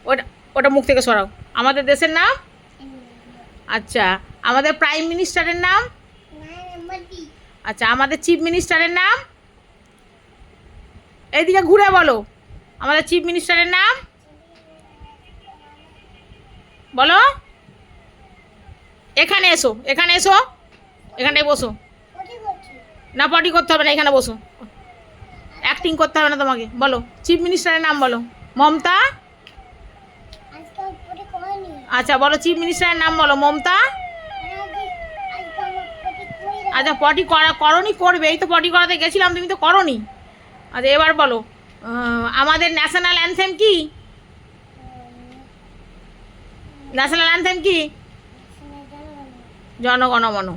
ওটা ওটা মুখ থেকে সরাও। আমাদের দেশের নাম? আচ্ছা, আমাদের প্রাইম মিনিস্টারের নাম? আচ্ছা, আমাদের চিফ মিনিস্টারের নাম? এইদিকে ঘুরে বলো। আমাদের চিফ মিনিস্টারের নাম বলো। এখানে এসো, এখানে এসো, এখানটায় বসো। না, পটি করতে হবে না, এখানে বসো। অ্যাক্টিং করতে হবে না তোমাকে। বলো চিফ মিনিস্টারের নাম বলো। মমতা। আচ্ছা বলো, চিফ মিনিস্টারের নাম বলো। মমতা। আচ্ছা, পটি করনি, করবে। এই তো পটি করাতে গেছিলাম, তুমি তো করনি। আচ্ছা এবার বলো, আমাদের ন্যাশনাল অ্যানথেম কি? ন্যাশনাল অ্যানথেম কি? জনগণমন।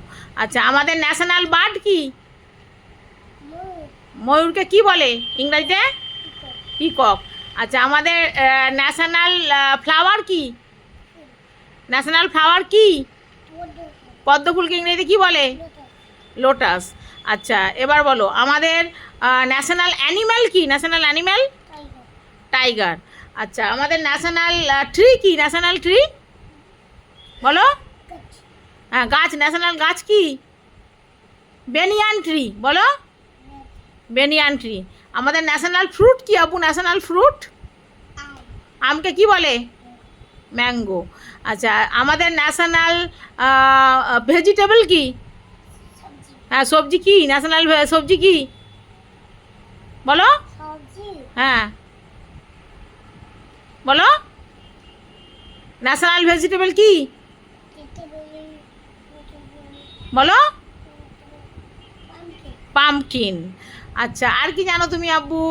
আচ্ছা, আমাদের ন্যাশনাল বার্ড কি? ময়ূরকে কি বলে ইংরাজিতে? পিকক। আচ্ছা, আমাদের ন্যাশনাল ফ্লাওয়ার কি? ন্যাশনাল ফ্লাওয়ার কি? পদ্ম ফুলকে ইংরেজিতে কি বলে? লোটাস। আচ্ছা এবার বলো, আমাদের ন্যাশনাল অ্যানিম্যাল কি? National animal? টাইগার। আচ্ছা, আমাদের ন্যাশনাল ট্রি কি? ন্যাশনাল ট্রি বলো। হ্যাঁ, গাছ, ন্যাশনাল গাছ কি? বেনিয়ান ট্রি বলো। Banyan tree. আমাদের ন্যাশনাল ফ্রুট কি আপু? ন্যাশনাল ফ্রুট আমকে কি বলে? ম্যাঙ্গো। আচ্ছা, আমাদের ন্যাশনাল ভেজিটেবল কি? হ্যাঁ, সবজি কি? ন্যাশনাল সবজি কি বলো। হ্যাঁ বলো, ন্যাশনাল ভেজিটেবল কি বলো? পাম্পকিন। আচ্ছা, আর কি জানো তুমি আব্বু?